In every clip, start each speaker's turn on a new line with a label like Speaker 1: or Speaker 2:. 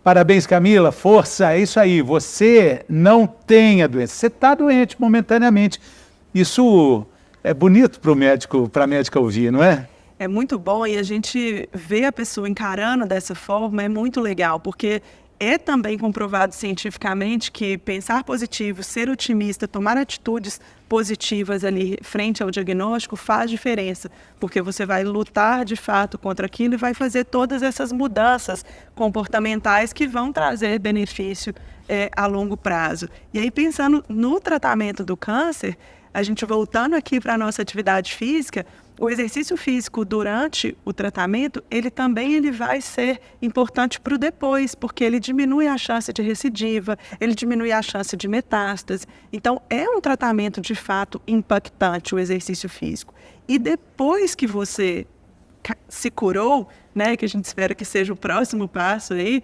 Speaker 1: Parabéns, Camila, força, é isso aí. Você não tem a doença, você está doente momentaneamente. Isso é bonito para a médica ouvir, não é?
Speaker 2: É muito bom e a gente vê a pessoa encarando dessa forma é muito legal, porque é também comprovado cientificamente que pensar positivo, ser otimista, tomar atitudes positivas ali frente ao diagnóstico faz diferença, porque você vai lutar de fato contra aquilo e vai fazer todas essas mudanças comportamentais que vão trazer benefício a longo prazo. E aí, pensando no tratamento do câncer, a gente voltando aqui para a nossa atividade física, o exercício físico durante o tratamento, ele vai ser importante para o depois, porque ele diminui a chance de recidiva, ele diminui a chance de metástase. Então, é um tratamento, de fato, impactante o exercício físico. E depois que você se curou, né, que a gente espera que seja o próximo passo aí,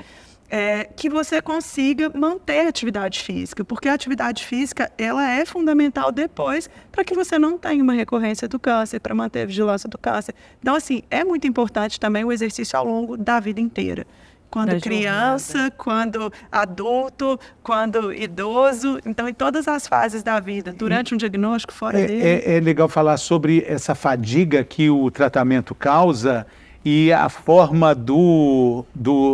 Speaker 2: que você consiga manter a atividade física, porque a atividade física ela é fundamental depois para que você não tenha uma recorrência do câncer, para manter a vigilância do câncer. Então, assim, é muito importante também o exercício ao longo da vida inteira. Quando criança, quando adulto, quando idoso, então em todas as fases da vida, durante um diagnóstico, fora dele.
Speaker 1: É legal falar sobre essa fadiga que o tratamento causa e a forma do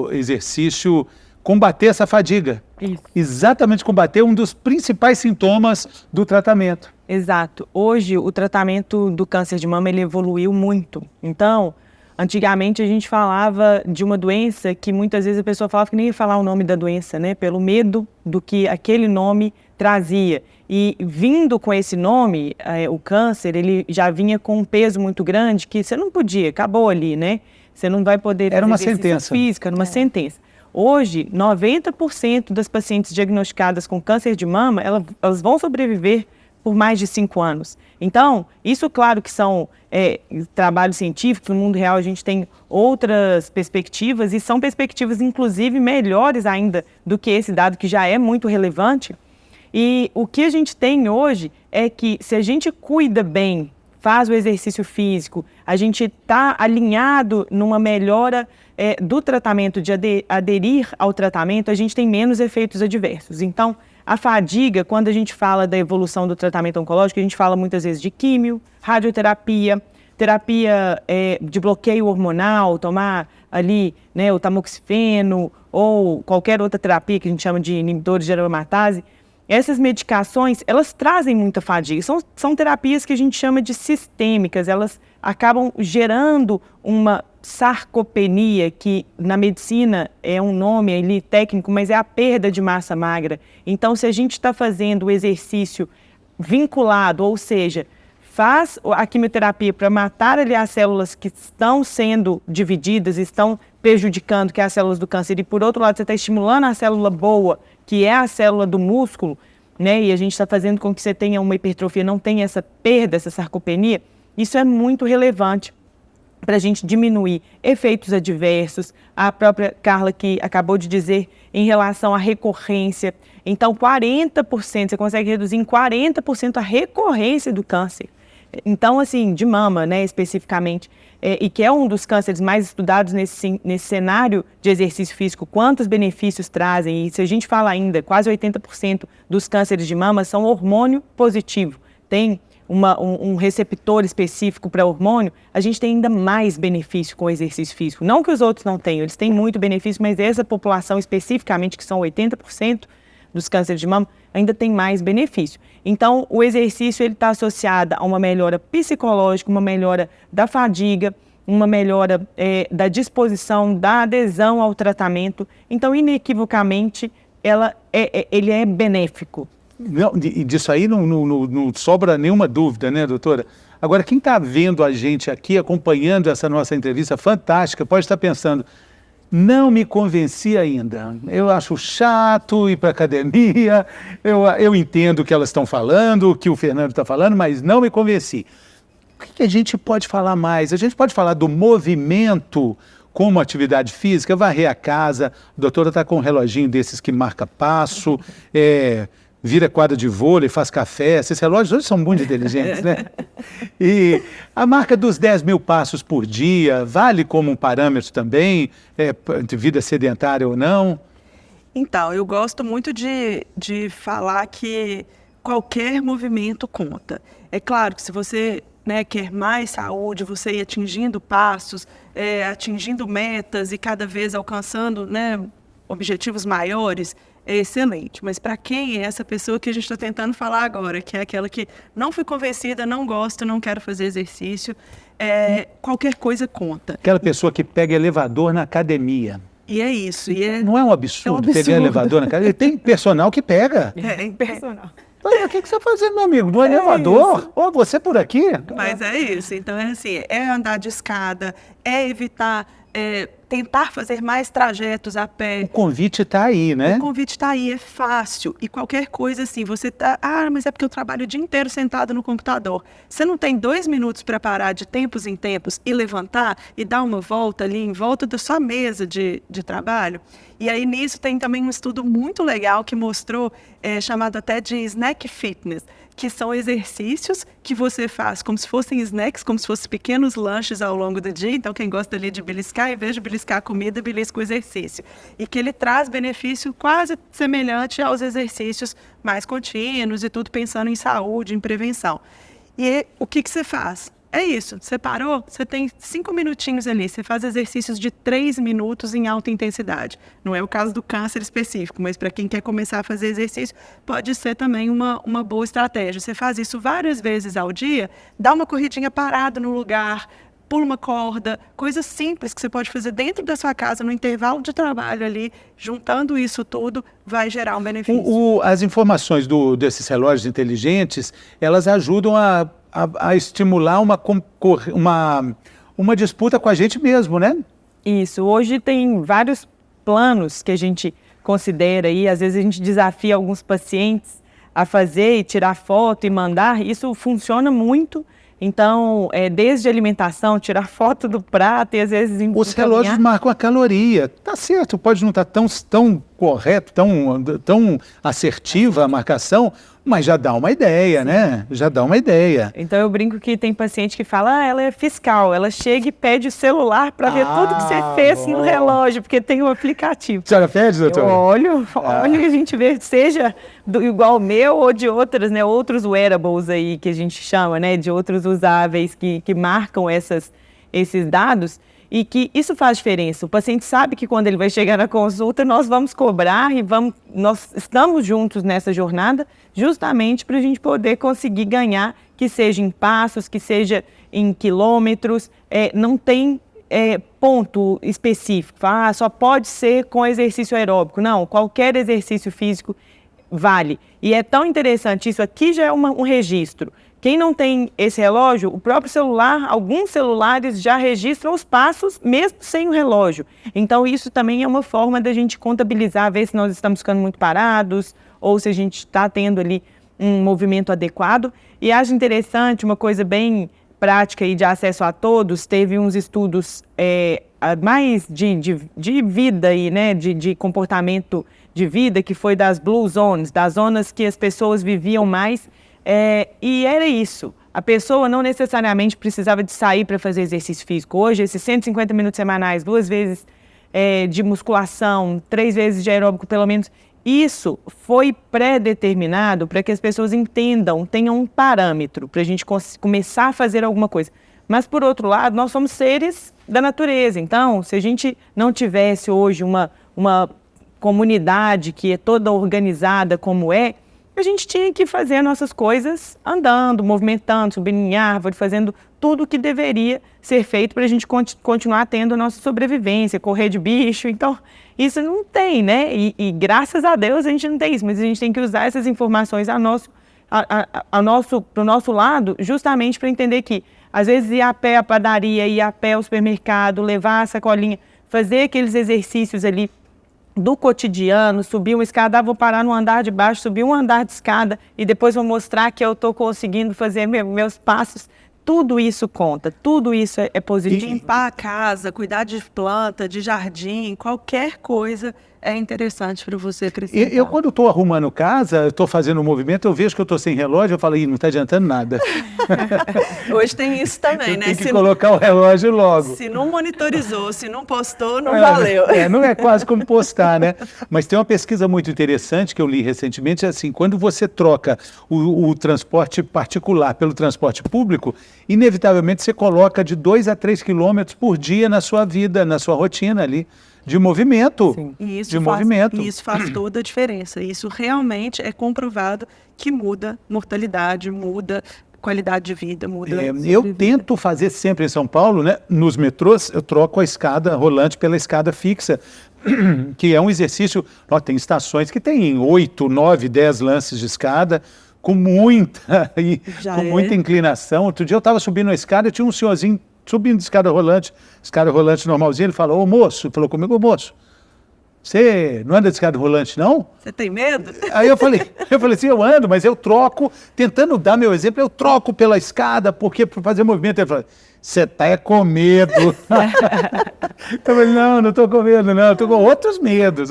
Speaker 1: exercício combater essa fadiga.
Speaker 3: Isso.
Speaker 1: Exatamente, combater um dos principais sintomas do tratamento.
Speaker 3: Exato. Hoje, o tratamento do câncer de mama ele evoluiu muito. Então, antigamente a gente falava de uma doença que muitas vezes a pessoa falava que nem ia falar o nome da doença, né? Pelo medo do que aquele nome trazia. E vindo com esse nome, o câncer, ele já vinha com um peso muito grande que você não podia, acabou ali, né? Você não vai poder
Speaker 1: fazer
Speaker 3: uma
Speaker 1: sentença
Speaker 3: física, era uma sentença. Hoje, 90% das pacientes diagnosticadas com câncer de mama, elas vão sobreviver por mais de 5 anos. Então, isso claro que são trabalhos científicos, no mundo real a gente tem outras perspectivas e são perspectivas inclusive melhores ainda do que esse dado que já é muito relevante. E o que a gente tem hoje é que se a gente cuida bem, faz o exercício físico, a gente está alinhado numa melhora do tratamento, de aderir ao tratamento, a gente tem menos efeitos adversos. Então, a fadiga, quando a gente fala da evolução do tratamento oncológico, a gente fala muitas vezes de químio, radioterapia, terapia de bloqueio hormonal, tomar ali, né, o tamoxifeno ou qualquer outra terapia que a gente chama de inibidores de aromatase. Essas medicações, elas trazem muita fadiga. São terapias que a gente chama de sistêmicas, elas acabam gerando uma sarcopenia, que na medicina é um nome ali técnico, mas é a perda de massa magra. Então, se a gente está fazendo o exercício vinculado, ou seja, faz a quimioterapia para matar ali as células que estão sendo divididas, estão prejudicando, que é as células do câncer, e por outro lado você está estimulando a célula boa, que é a célula do músculo, né? E a gente está fazendo com que você tenha uma hipertrofia, não tenha essa perda, essa sarcopenia. Isso é muito relevante para a gente diminuir efeitos adversos. A própria Carla que acabou de dizer em relação à recorrência. Então, 40%, você consegue reduzir em 40% a recorrência do câncer. Então, assim, de mama, né, especificamente, e que é um dos cânceres mais estudados nesse cenário de exercício físico, quantos benefícios trazem, e se a gente fala ainda, quase 80% dos cânceres de mama são hormônio positivo, tem um receptor específico para hormônio, a gente tem ainda mais benefício com o exercício físico. Não que os outros não tenham, eles têm muito benefício, mas essa população especificamente, que são 80% dos cânceres de mama, ainda tem mais benefício. Então, o exercício está associado a uma melhora psicológica, uma melhora da fadiga, uma melhora da disposição, da adesão ao tratamento. Então, inequivocamente, ele é benéfico.
Speaker 1: Não, e disso aí não sobra nenhuma dúvida, né, doutora? Agora, quem está vendo a gente aqui, acompanhando essa nossa entrevista fantástica, pode estar pensando, não me convenci ainda. Eu acho chato ir para a academia, eu entendo o que elas estão falando, o que o Fernando está falando, mas não me convenci. O que a gente pode falar mais? A gente pode falar do movimento como atividade física, varrer a casa, a doutora está com um reloginho desses que marca passo, vira quadra de vôlei, faz café. Esses relógios hoje são muito inteligentes, né? E a marca dos 10 mil passos por dia vale como um parâmetro também, de vida sedentária ou não?
Speaker 2: Então, eu gosto muito de falar que qualquer movimento conta. É claro que se você, né, quer mais saúde, você ir atingindo passos, atingindo metas e cada vez alcançando, né, objetivos maiores, é excelente. Mas para quem é essa pessoa que a gente está tentando falar agora, que é aquela que não fui convencida, não gosto, não quero fazer exercício, qualquer coisa conta.
Speaker 1: Aquela pessoa que pega elevador na academia.
Speaker 2: E é isso.
Speaker 1: Não é um absurdo, pegar elevador na academia? Tem personal que pega.
Speaker 3: Personal.
Speaker 1: Olha, o que você está fazendo, meu amigo? No elevador? Ou você por aqui?
Speaker 2: Mas é isso. Então, é assim, é andar de escada, é evitar, tentar fazer mais trajetos a pé.
Speaker 1: O convite está aí, né?
Speaker 2: O convite está aí, é fácil. E qualquer coisa assim, você tá... mas é porque eu trabalho o dia inteiro sentado no computador. Você não tem 2 minutos para parar de tempos em tempos e levantar e dar uma volta ali em volta da sua mesa de trabalho? E aí, nisso, tem também um estudo muito legal que mostrou, chamado até de snack fitness, que são exercícios que você faz como se fossem snacks, como se fossem pequenos lanches ao longo do dia. Então, quem gosta ali de beliscar, em vez de beliscar a comida, belisca o exercício. E que ele traz benefício quase semelhante aos exercícios mais contínuos e tudo pensando em saúde, em prevenção. E o que você faz? É isso, você parou, você tem 5 minutinhos ali, você faz exercícios de 3 minutos em alta intensidade. Não é o caso do câncer específico, mas para quem quer começar a fazer exercício, pode ser também uma boa estratégia. Você faz isso várias vezes ao dia, dá uma corridinha parada no lugar, pula uma corda, coisas simples que você pode fazer dentro da sua casa, no intervalo de trabalho ali, juntando isso tudo, vai gerar um benefício.
Speaker 1: As informações desses relógios inteligentes, elas ajudam a estimular uma disputa com a gente mesmo, né?
Speaker 3: Isso. Hoje tem vários planos que a gente considera e às vezes a gente desafia alguns pacientes a fazer e tirar foto e mandar. Isso funciona muito. Então, desde alimentação, tirar foto do prato e às vezes...
Speaker 1: Os relógios marcam a caloria. Tá certo, pode não estar tão correto, tão assertiva a marcação, mas já dá uma ideia, sim, né? Já dá uma ideia.
Speaker 3: Então, eu brinco que tem paciente que fala, ela é fiscal, ela chega e pede o celular para ver tudo que você fez no relógio, porque tem um aplicativo.
Speaker 1: A senhora pede, doutora?
Speaker 3: Eu olho e a gente vê, seja igual o meu ou de outras, né? Outros wearables aí que a gente chama, né? De outros usáveis que marcam esses dados. E que isso faz diferença. O paciente sabe que quando ele vai chegar na consulta, nós vamos cobrar e nós estamos juntos nessa jornada justamente para a gente poder conseguir ganhar, que seja em passos, que seja em quilômetros. Não tem ponto específico, só pode ser com exercício aeróbico. Não, qualquer exercício físico vale. E é tão interessante, isso aqui já é um registro. Quem não tem esse relógio, o próprio celular, alguns celulares já registram os passos, mesmo sem o relógio. Então, isso também é uma forma da gente contabilizar, ver se nós estamos ficando muito parados, ou se a gente está tendo ali um movimento adequado. E acho interessante, uma coisa bem prática e de acesso a todos, teve uns estudos mais de vida aí, né, de comportamento de vida, que foi das Blue Zones, das zonas que as pessoas viviam mais. E era isso. A pessoa não necessariamente precisava de sair para fazer exercício físico. Hoje, esses 150 minutos semanais, 2 vezes de musculação, 3 vezes de aeróbico, pelo menos, isso foi pré-determinado para que as pessoas entendam, tenham um parâmetro para a gente começar a fazer alguma coisa. Mas, por outro lado, nós somos seres da natureza. Então, se a gente não tivesse hoje uma comunidade que é toda organizada como a gente tinha que fazer nossas coisas andando, movimentando, subindo em árvore, fazendo tudo o que deveria ser feito para a gente continuar tendo a nossa sobrevivência, correr de bicho. Então, isso não tem, né? E graças a Deus a gente não tem isso, mas a gente tem que usar essas informações pro nosso lado, justamente para entender que, às vezes, ir a pé à padaria, ir a pé ao supermercado, levar a sacolinha, fazer aqueles exercícios ali do cotidiano, subir uma escada, vou parar no andar de baixo, subir um andar de escada e depois vou mostrar que eu estou conseguindo fazer meus passos. Tudo isso conta, tudo isso é positivo.
Speaker 2: Limpar a casa, cuidar de planta, de jardim, qualquer coisa é interessante para você acrescentar.
Speaker 1: Eu quando estou arrumando casa, estou fazendo um movimento, eu vejo que eu estou sem relógio, eu falo, não está adiantando nada.
Speaker 2: Hoje tem isso também, né?
Speaker 1: Tem que colocar o relógio logo.
Speaker 2: Se não monitorizou, se não postou, não valeu.
Speaker 1: Não é quase como postar, né? Mas tem uma pesquisa muito interessante que eu li recentemente, assim, quando você troca o transporte particular pelo transporte público, inevitavelmente você coloca de 2 a 3 quilômetros por dia na sua vida, na sua rotina ali, de movimento.
Speaker 3: Sim.
Speaker 2: E isso
Speaker 1: de movimento.
Speaker 2: E isso faz toda a diferença. Isso realmente é comprovado que muda mortalidade, muda qualidade de vida, muda.
Speaker 1: Eu tento fazer sempre em São Paulo, né? Nos metrôs, eu troco a escada rolante pela escada fixa, que é um exercício. Ó, tem estações que tem 8, 9, 10 lances de escada, com muita inclinação. Outro dia eu estava subindo a escada e tinha um senhorzinho subindo de escada rolante normalzinha. Ele falou, ô moço, falou comigo, ô moço, você não anda de escada rolante, não?
Speaker 2: Você tem medo?
Speaker 1: Aí eu falei assim, eu ando, mas eu troco, tentando dar meu exemplo, eu troco pela escada, porque para fazer movimento. Ele falou, você tá com medo. Eu falei, não estou com medo, não, estou com outros medos.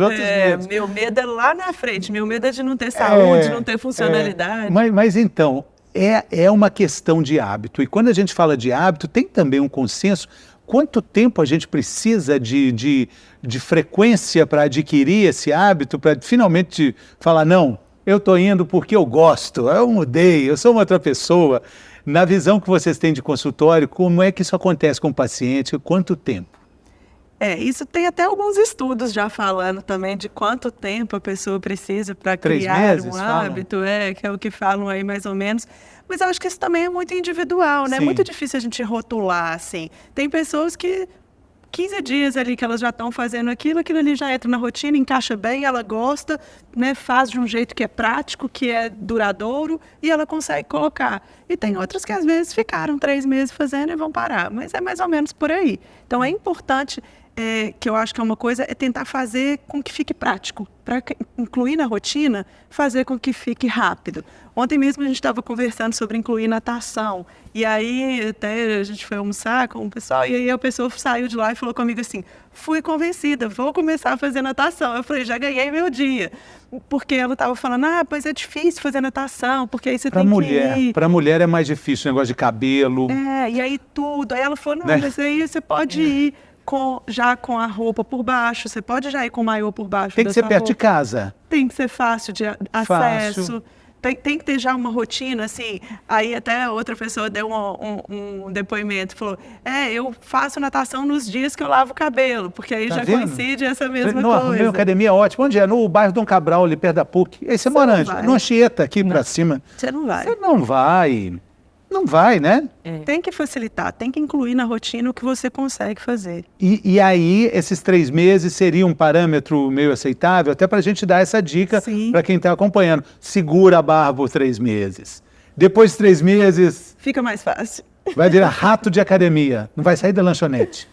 Speaker 2: Meu medo é lá na frente, meu medo é de não ter saúde, de não ter funcionalidade.
Speaker 1: Mas então, é uma questão de hábito, e quando a gente fala de hábito, tem também um consenso. Quanto tempo a gente precisa de frequência para adquirir esse hábito, para finalmente falar, não, eu estou indo porque eu gosto, eu mudei, eu sou uma outra pessoa. Na visão que vocês têm de consultório, como é que isso acontece com o paciente? Quanto tempo?
Speaker 2: Isso tem até alguns estudos já falando também de quanto tempo a pessoa precisa para criar
Speaker 1: 3 meses,
Speaker 2: um hábito, que é o que falam aí mais ou menos. Mas eu acho que isso também é muito individual, né? É muito difícil a gente rotular, assim. Tem pessoas que 15 dias ali que elas já estão fazendo aquilo ali já entra na rotina, encaixa bem, ela gosta, né? Faz de um jeito que é prático, que é duradouro e ela consegue colocar. E tem outras que às vezes ficaram 3 meses fazendo e vão parar, mas é mais ou menos por aí. Então é importante, que eu acho que é uma coisa, é tentar fazer com que fique prático, para incluir na rotina, fazer com que fique rápido. Ontem mesmo a gente estava conversando sobre incluir natação, e aí até a gente foi almoçar com o pessoal, e aí a pessoa saiu de lá e falou comigo assim, fui convencida, vou começar a fazer natação. Eu falei, já ganhei meu dia, porque ela estava falando, pois é difícil fazer natação, porque aí você tem que ir.
Speaker 1: Para mulher é mais difícil, o negócio de cabelo.
Speaker 2: E aí tudo, aí ela falou, não, mas aí você pode ir já com a roupa por baixo, você pode já ir com o maiô por baixo.
Speaker 1: Tem que ser perto de casa.
Speaker 2: Tem que ser fácil de acesso. Tem que ter já uma rotina, assim. Aí até outra pessoa deu um depoimento, falou, eu faço natação nos dias que eu lavo o cabelo, porque aí já coincide essa mesma coisa.
Speaker 1: Minha academia é ótima. Onde é? No bairro Dom Cabral, ali perto da PUC. Aí você mora onde? No Anchieta, aqui para cima.
Speaker 2: Você não vai.
Speaker 1: Você não vai. Não vai, né?
Speaker 2: Tem que facilitar, tem que incluir na rotina o que você consegue fazer.
Speaker 1: E aí, esses 3 meses seria um parâmetro meio aceitável, até para a gente dar essa dica para quem está acompanhando. Segura a barra por 3 meses. Depois de 3 meses...
Speaker 2: Fica mais fácil.
Speaker 1: Vai virar rato de academia, não vai sair da lanchonete.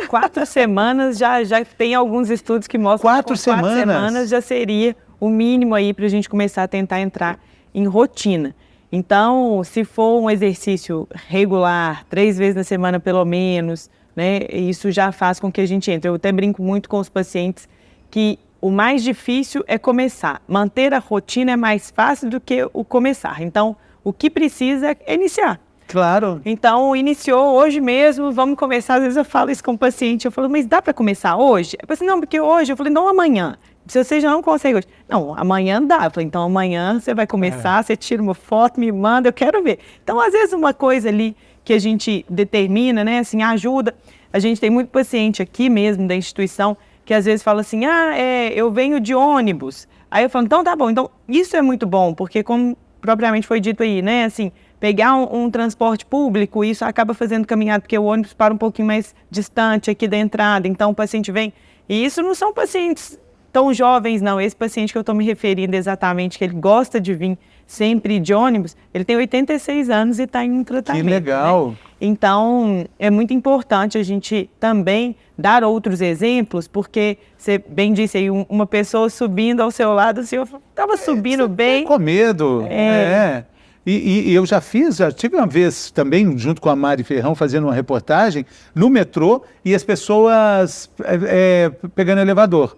Speaker 3: 4 semanas já tem alguns estudos que mostram que 4 semanas já seria o mínimo aí para a gente começar a tentar entrar em rotina. Então, se for um exercício regular, 3 vezes na semana pelo menos, né, isso já faz com que a gente entre. Eu até brinco muito com os pacientes que o mais difícil é começar. Manter a rotina é mais fácil do que o começar. Então, o que precisa é iniciar.
Speaker 1: Claro.
Speaker 3: Então, iniciou hoje mesmo, vamos começar. Às vezes eu falo isso com o paciente, eu falo, mas dá para começar hoje? Eu falei, não, porque hoje, eu falei, não amanhã. Se você já não consegue hoje. Não, amanhã dá. Eu falei, então amanhã você vai começar, você tira uma foto, me manda, eu quero ver. Então, às vezes, uma coisa ali que a gente determina, né, assim, ajuda. A gente tem muito paciente aqui mesmo da instituição que às vezes fala assim, eu venho de ônibus. Aí eu falo, então tá bom. Então, isso é muito bom, porque como propriamente foi dito aí, né, assim, pegar um transporte público, isso acaba fazendo caminhada, porque o ônibus para um pouquinho mais distante aqui da entrada, então o paciente vem. E isso não são pacientes tão jovens, não. Esse paciente que eu estou me referindo exatamente, que ele gosta de vir sempre de ônibus, ele tem 86 anos e está em um tratamento.
Speaker 1: Que legal!
Speaker 3: Né? Então, é muito importante a gente também dar outros exemplos, porque você bem disse aí, uma pessoa subindo ao seu lado, o senhor estava subindo bem.
Speaker 1: Com medo, E eu já tive uma vez também, junto com a Mari Ferrão, fazendo uma reportagem no metrô e as pessoas pegando elevador.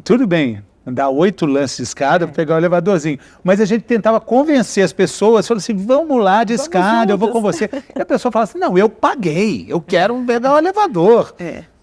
Speaker 1: tudo bem, andar 8 lances de escada para pegar o elevadorzinho. Mas a gente tentava convencer as pessoas, falando assim, vamos lá de escada, eu vou com você. E a pessoa falava assim, não, eu paguei, eu quero pegar o elevador.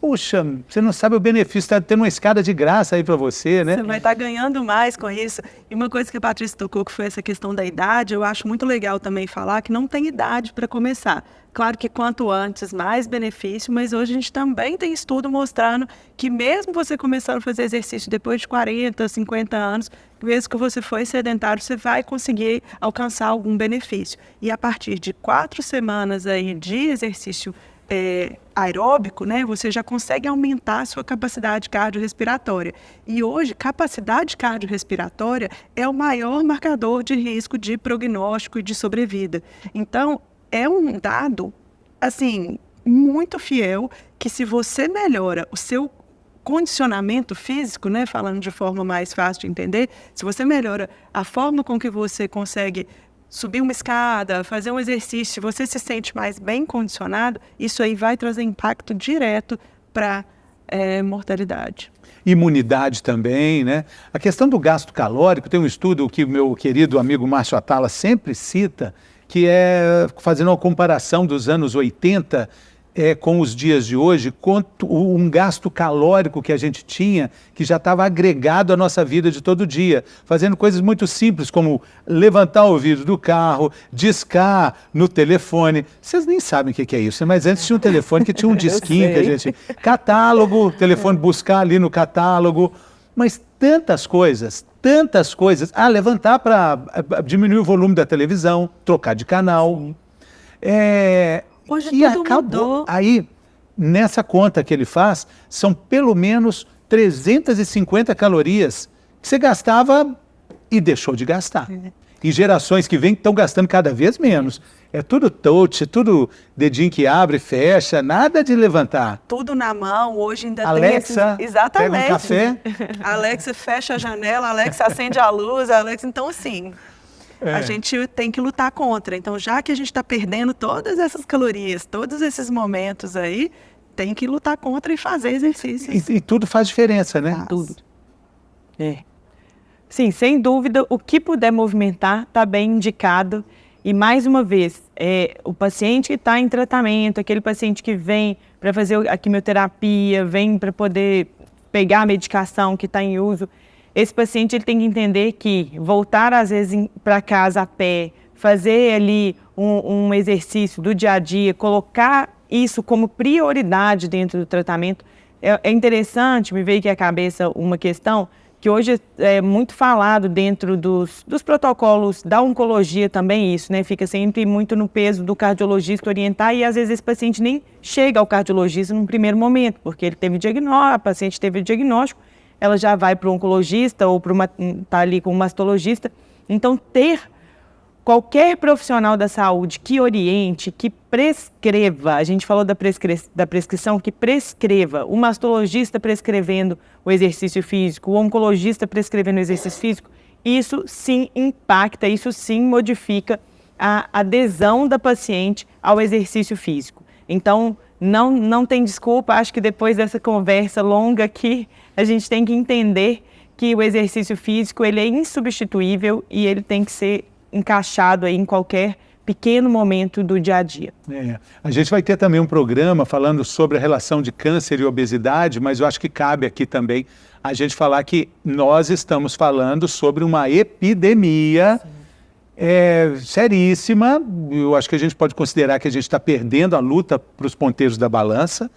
Speaker 1: Puxa, você não sabe o benefício de ter uma escada de graça aí para você, né?
Speaker 2: Você vai estar ganhando mais com isso. E uma coisa que a Patrícia tocou, que foi essa questão da idade, eu acho muito legal também falar que não tem idade para começar. Claro que quanto antes, mais benefício, mas hoje a gente também tem estudo mostrando que mesmo você começando a fazer exercício depois de 40, 50 anos, mesmo que você for sedentário, você vai conseguir alcançar algum benefício. E a partir de 4 semanas aí de exercício aeróbico, né, você já consegue aumentar a sua capacidade cardiorrespiratória. E hoje, capacidade cardiorrespiratória é o maior marcador de risco de prognóstico e de sobrevida. Então, é um dado, assim, muito fiel, que se você melhora o seu condicionamento físico, né, falando de forma mais fácil de entender, se você melhora a forma com que você consegue subir uma escada, fazer um exercício, você se sente mais bem condicionado, isso aí vai trazer impacto direto para mortalidade.
Speaker 1: Imunidade também, né? A questão do gasto calórico, tem um estudo que o meu querido amigo Márcio Atala sempre cita, que é fazendo uma comparação dos anos 80 com os dias de hoje, quanto um gasto calórico que a gente tinha, que já estava agregado à nossa vida de todo dia, fazendo coisas muito simples, como levantar o vidro do carro, discar no telefone. Vocês nem sabem o que é isso, mas antes tinha um telefone que tinha um disquinho que a gente... Catálogo, telefone buscar ali no catálogo, mas tantas coisas. Levantar para diminuir o volume da televisão, trocar de canal.
Speaker 2: Hoje
Speaker 1: E
Speaker 2: tudo mudou.
Speaker 1: Aí, nessa conta que ele faz, são pelo menos 350 calorias que você gastava e deixou de gastar. E gerações que vêm estão gastando cada vez menos. É tudo touch, tudo dedinho que abre e fecha, nada de levantar.
Speaker 2: Tudo na mão, hoje ainda
Speaker 1: Alexa,
Speaker 2: tem exatamente.
Speaker 1: pega um café.
Speaker 2: Alexa fecha a janela, Alexa acende a luz, Alexa... Então, assim, a gente tem que lutar contra. Então, já que a gente está perdendo todas essas calorias, todos esses momentos aí, tem que lutar contra e fazer exercícios.
Speaker 1: E tudo faz diferença, né?
Speaker 3: Tudo. Sim, sem dúvida, o que puder movimentar está bem indicado. E, mais uma vez, o paciente que está em tratamento, aquele paciente que vem para fazer a quimioterapia, vem para poder pegar a medicação que está em uso, esse paciente ele tem que entender que voltar, às vezes, para casa a pé, fazer ali um exercício do dia a dia, colocar isso como prioridade dentro do tratamento. É interessante, me veio aqui à cabeça uma questão que hoje é muito falado dentro dos protocolos da oncologia também isso, né? Fica sempre muito no peso do cardiologista orientar e às vezes esse paciente nem chega ao cardiologista num primeiro momento, porque ele teve diagnóstico, a paciente teve o diagnóstico, ela já vai para o oncologista ou está ali com o mastologista. Então, ter qualquer profissional da saúde que oriente, que prescreva, a gente falou da prescrição, que prescreva, o mastologista prescrevendo o exercício físico, o oncologista prescrevendo o exercício físico, isso sim impacta, isso sim modifica a adesão da paciente ao exercício físico. Então, não tem desculpa, acho que depois dessa conversa longa aqui, a gente tem que entender que o exercício físico ele é insubstituível e ele tem que ser encaixado aí em qualquer pequeno momento do dia a dia.
Speaker 1: A gente vai ter também um programa falando sobre a relação de câncer e obesidade, mas eu acho que cabe aqui também a gente falar que nós estamos falando sobre uma epidemia seríssima. Eu acho que a gente pode considerar que a gente está perdendo a luta para os ponteiros da balança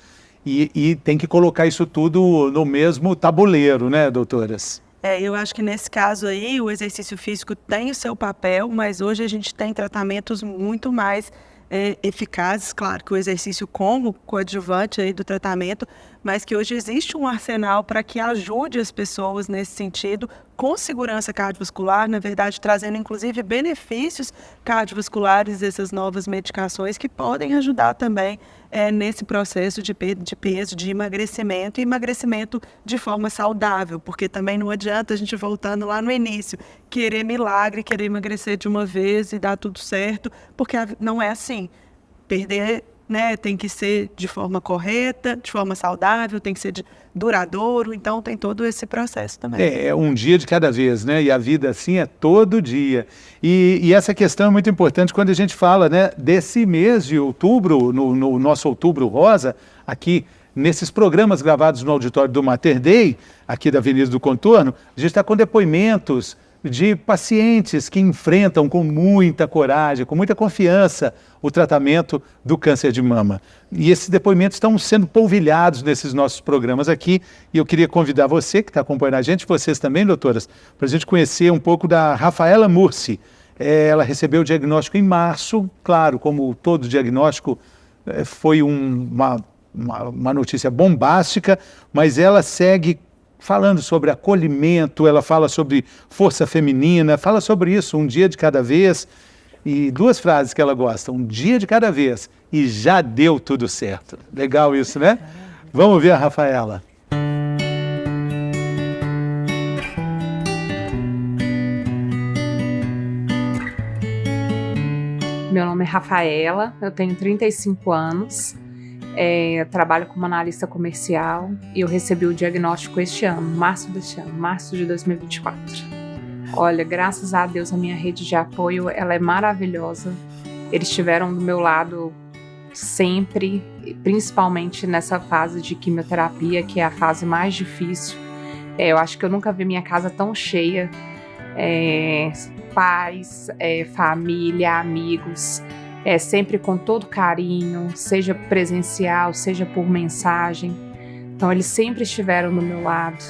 Speaker 1: e tem que colocar isso tudo no mesmo tabuleiro, né, doutoras?
Speaker 2: Eu acho que nesse caso aí o exercício físico tem o seu papel, mas hoje a gente tem tratamentos muito mais eficazes, claro que o exercício como coadjuvante aí do tratamento, mas que hoje existe um arsenal para que ajude as pessoas nesse sentido, com segurança cardiovascular, na verdade trazendo inclusive benefícios cardiovasculares dessas novas medicações que podem ajudar também nesse processo de perda de peso, de emagrecimento e emagrecimento de forma saudável, porque também não adianta a gente voltando lá no início, querer milagre, querer emagrecer de uma vez e dar tudo certo, porque não é assim. Perder né? Tem que ser de forma correta, de forma saudável, tem que ser duradouro. Então, tem todo esse processo também.
Speaker 1: É um dia de cada vez, né? E a vida, assim, é todo dia. E essa questão é muito importante quando a gente fala, né, desse mês de outubro, no nosso Outubro Rosa, aqui nesses programas gravados no auditório do Mater Dei, aqui da Avenida do Contorno, a gente está com depoimentos de pacientes que enfrentam com muita coragem, com muita confiança, o tratamento do câncer de mama. E esses depoimentos estão sendo polvilhados nesses nossos programas aqui, e eu queria convidar você, que está acompanhando a gente, vocês também, doutoras, para a gente conhecer um pouco da Rafaela Mursi. Ela recebeu o diagnóstico em março, claro, como todo diagnóstico, foi uma notícia bombástica, mas ela segue falando sobre acolhimento, ela fala sobre força feminina, fala sobre isso, um dia de cada vez, e 2 frases que ela gosta, um dia de cada vez, e já deu tudo certo. Legal isso, né? Vamos ver a Rafaela.
Speaker 4: Meu nome é Rafaela, eu tenho 35 anos. Trabalho como analista comercial e eu recebi o diagnóstico este ano, março deste ano, março de 2024. Olha, graças a Deus a minha rede de apoio, ela é maravilhosa. Eles estiveram do meu lado sempre, principalmente nessa fase de quimioterapia, que é a fase mais difícil. Eu acho que eu nunca vi minha casa tão cheia. Pais, família, amigos, sempre com todo carinho, seja presencial, seja por mensagem. Então, eles sempre estiveram do meu lado.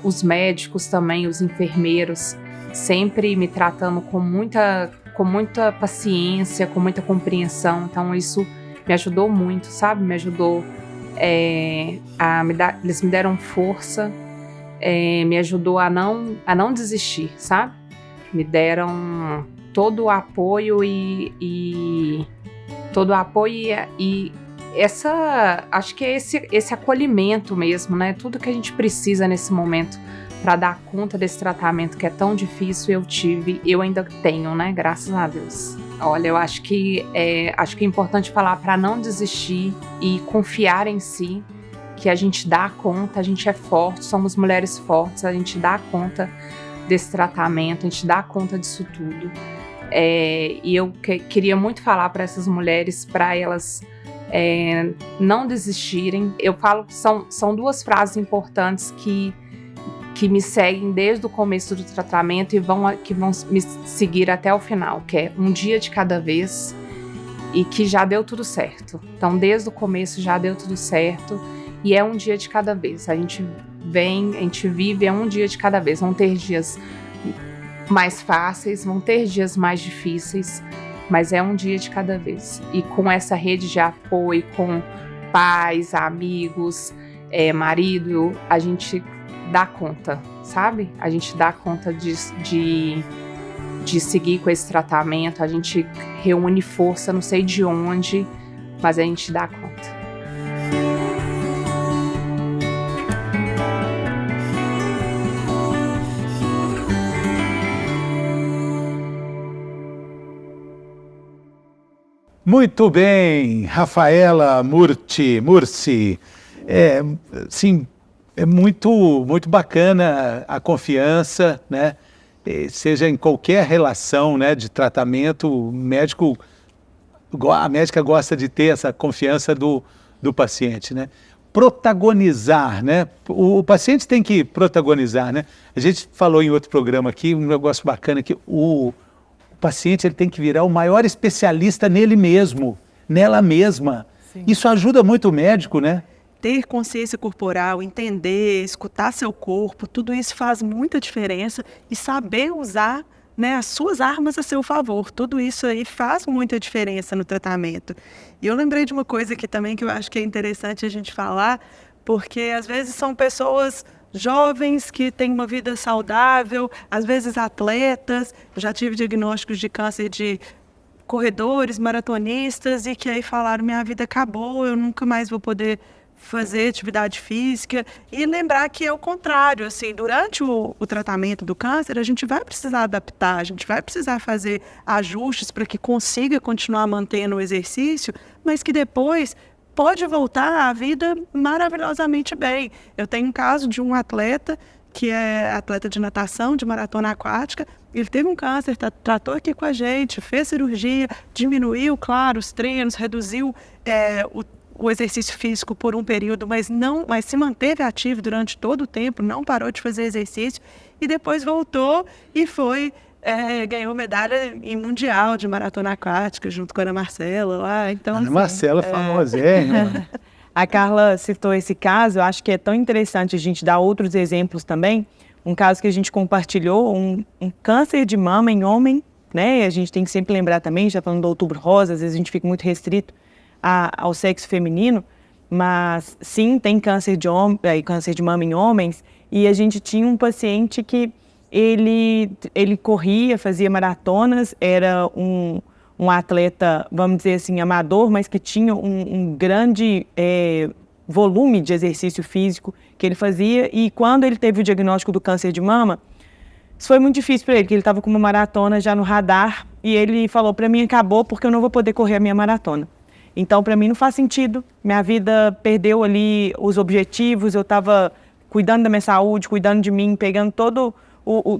Speaker 4: Os médicos também, os enfermeiros, sempre me tratando com muita paciência, com muita compreensão. Então, isso me ajudou muito, sabe? Me ajudou eles me deram força, me ajudou a não desistir, sabe? Me deram todo o apoio e acho que é esse acolhimento mesmo, né? Tudo que a gente precisa nesse momento para dar conta desse tratamento que é tão difícil, eu ainda tenho, né? Graças a Deus. Olha, eu acho que é importante falar para não desistir e confiar em si, que a gente dá conta, a gente é forte, somos mulheres fortes, a gente dá conta desse tratamento, a gente dá conta disso tudo. E eu queria muito falar para essas mulheres, para elas não desistirem. Eu falo que são 2 frases importantes que me seguem desde o começo do tratamento e que vão me seguir até o final, que é um dia de cada vez e que já deu tudo certo. Então, desde o começo já deu tudo certo e é um dia de cada vez. A gente vive um dia de cada vez. Vão ter dias mais fáceis, vão ter dias mais difíceis, mas é um dia de cada vez. E com essa rede de apoio, com pais, amigos, marido, a gente dá conta, sabe? A gente dá conta de seguir com esse tratamento, a gente reúne força, não sei de onde, mas a gente dá conta.
Speaker 1: Muito bem, Rafaela Mursi. Sim, é muito bacana a confiança, né? Seja em qualquer relação, né, de tratamento, a médica gosta de ter essa confiança do paciente, né? Protagonizar, né? O paciente tem que protagonizar, né? A gente falou em outro programa aqui, um negócio bacana, que o paciente ele tem que virar o maior especialista nele mesmo, nela mesma.
Speaker 2: Sim.
Speaker 1: Isso ajuda muito o médico, né?
Speaker 2: Ter consciência corporal, entender, escutar seu corpo, tudo isso faz muita diferença e saber usar, né, as suas armas a seu favor. Tudo isso aí faz muita diferença no tratamento. E eu lembrei de uma coisa aqui também que eu acho que é interessante a gente falar, porque às vezes são pessoas jovens que têm uma vida saudável, às vezes atletas. Eu já tive diagnósticos de câncer de corredores, maratonistas, e que aí falaram, minha vida acabou, eu nunca mais vou poder fazer atividade física e lembrar que é o contrário, assim, durante o tratamento do câncer, a gente vai precisar adaptar, a gente vai precisar fazer ajustes para que consiga continuar mantendo o exercício, mas que depois pode voltar à vida maravilhosamente bem. Eu tenho um caso de um atleta que é atleta de natação, de maratona aquática. Ele teve um câncer, tratou aqui com a gente, fez cirurgia, diminuiu, claro, os treinos, reduziu o exercício físico por um período, mas se manteve ativo durante todo o tempo, não parou de fazer exercício e depois voltou e ganhou medalha em mundial de maratona aquática junto com a Ana Marcela lá. Então,
Speaker 1: Ana Marcela, famosérrima.
Speaker 3: A Carla citou esse caso, eu acho que é tão interessante a gente dar outros exemplos também. Um caso que a gente compartilhou, um câncer de mama em homem, né? A gente tem que sempre lembrar também, já falando do Outubro Rosa, às vezes a gente fica muito restrito ao sexo feminino, mas sim, tem câncer de mama em homens, e a gente tinha um paciente que ele corria, fazia maratonas, era um atleta, vamos dizer assim, amador, mas que tinha um grande volume de exercício físico que ele fazia, e quando ele teve o diagnóstico do câncer de mama, isso foi muito difícil para ele, porque ele estava com uma maratona já no radar, e ele falou, para mim acabou porque eu não vou poder correr a minha maratona. Então, para mim não faz sentido, minha vida perdeu ali os objetivos, eu estava cuidando da minha saúde, cuidando de mim, pegando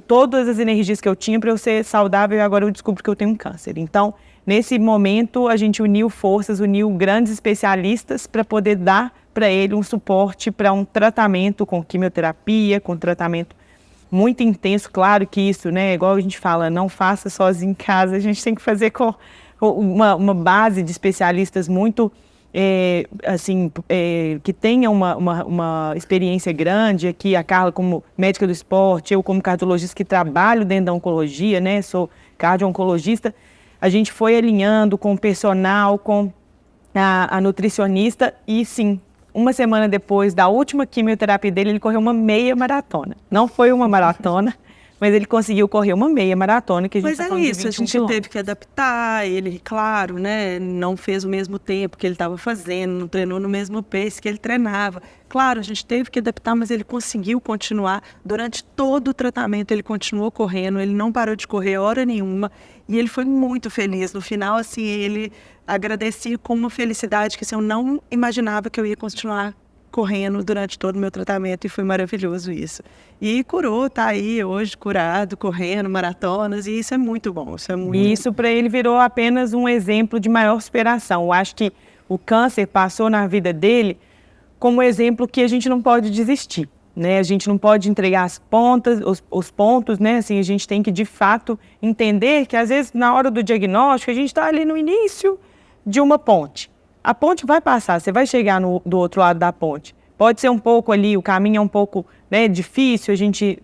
Speaker 3: todas as energias que eu tinha para eu ser saudável, e agora eu descubro que eu tenho um câncer. Então, nesse momento, a gente uniu forças, uniu grandes especialistas para poder dar para ele um suporte para um tratamento com quimioterapia, com tratamento muito intenso. Claro que isso, né, igual a gente fala, não faça sozinho em casa, a gente tem que fazer com uma base de especialistas muito, que tenham uma experiência grande. Aqui a Carla como médica do esporte, eu como cardiologista que trabalho dentro da oncologia, né, sou cardio-oncologista. A gente foi alinhando com o personal, com a nutricionista e sim, uma semana depois da última quimioterapia dele, ele correu uma meia maratona. Não foi uma maratona, mas ele conseguiu correr uma meia maratona, que a gente
Speaker 2: Mas
Speaker 3: tá falando de
Speaker 2: isso, a
Speaker 3: 21
Speaker 2: gente teve que adaptar, ele, claro, né, não fez o mesmo tempo que ele estava fazendo, não treinou no mesmo pace que ele treinava. Claro, a gente teve que adaptar, mas ele conseguiu continuar. Durante todo o tratamento, ele continuou correndo, ele não parou de correr hora nenhuma, e ele foi muito feliz. No final, assim, ele agradecia com uma felicidade que assim, eu não imaginava que eu ia continuar correndo durante todo o meu tratamento, e foi maravilhoso isso. E curou, tá aí hoje curado, correndo, maratonas, e isso é muito bom.
Speaker 3: E isso para ele virou apenas um exemplo de maior superação. Eu acho que o câncer passou na vida dele como exemplo que a gente não pode desistir, né? A gente não pode entregar as pontas, os pontos, né? Assim, a gente tem que, de fato, entender que, às vezes, na hora do diagnóstico, a gente está ali no início de uma ponte. A ponte vai passar, você vai chegar do outro lado da ponte. Pode ser um pouco ali, o caminho é um pouco, né, difícil,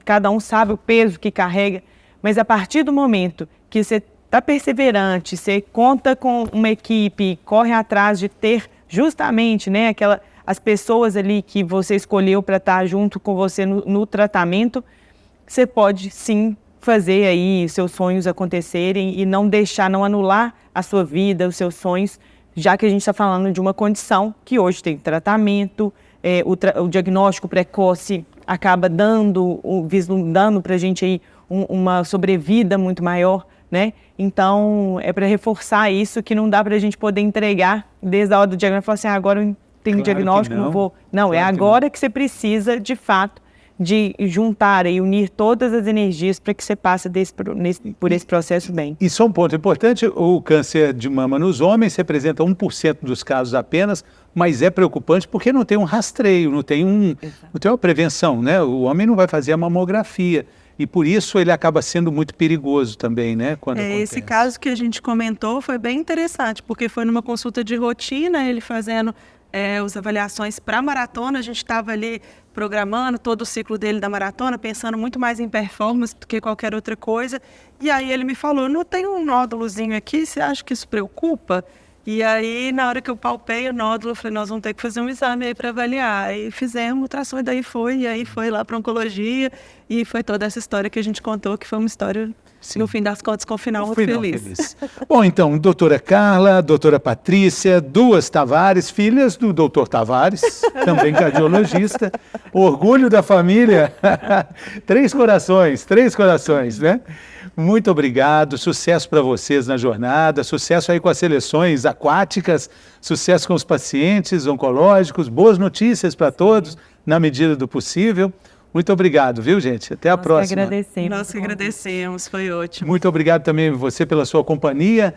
Speaker 3: cada um sabe o peso que carrega, mas a partir do momento que você está perseverante, você conta com uma equipe, corre atrás de ter justamente, né, as pessoas ali que você escolheu para estar junto com você no tratamento, você pode sim fazer aí seus sonhos acontecerem e não anular a sua vida, os seus sonhos, já que a gente está falando de uma condição que hoje tem tratamento, o diagnóstico precoce acaba vislumbrando para a gente aí uma sobrevida muito maior, né? Então, é para reforçar isso, que não dá para a gente poder entregar desde a hora do diagnóstico e falar assim, agora eu tenho diagnóstico, não vou. Não, claro, é agora que você precisa, de fato, de juntar e unir todas as energias para que você passe por esse processo bem.
Speaker 1: E só um ponto importante, o câncer de mama nos homens representa 1% dos casos apenas, mas é preocupante porque não tem um rastreio, não tem uma prevenção, né? O homem não vai fazer a mamografia e por isso ele acaba sendo muito perigoso também, né? Quando acontece.
Speaker 2: Esse caso que a gente comentou foi bem interessante, porque foi numa consulta de rotina, ele fazendo as avaliações para a maratona, a gente estava ali programando todo o ciclo dele da maratona, pensando muito mais em performance do que qualquer outra coisa. E aí ele me falou, não tem um nódulozinho aqui, você acha que isso preocupa? E aí, na hora que eu palpei o nódulo, eu falei, nós vamos ter que fazer um exame aí para avaliar. Aí fizemos, ultrassom, e aí foi lá para oncologia, e foi toda essa história que a gente contou, que foi uma história
Speaker 1: Sim.
Speaker 2: no fim das contas, com um final muito feliz.
Speaker 1: Bom, então, doutora Carla, doutora Patrícia, duas Tavares, filhas do doutor Tavares, também cardiologista, orgulho da família, três corações, né? Muito obrigado, sucesso para vocês na jornada, sucesso aí com as seleções aquáticas, sucesso com os pacientes oncológicos, boas notícias para todos, na medida do possível. Muito obrigado, viu, gente? Até a próxima.
Speaker 2: Nós que agradecemos, foi ótimo.
Speaker 1: Muito obrigado também você pela sua companhia.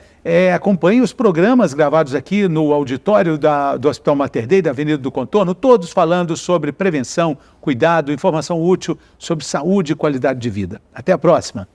Speaker 1: Acompanhe os programas gravados aqui no auditório do Hospital Mater Dei, da Avenida do Contorno, todos falando sobre prevenção, cuidado, informação útil sobre saúde e qualidade de vida. Até a próxima.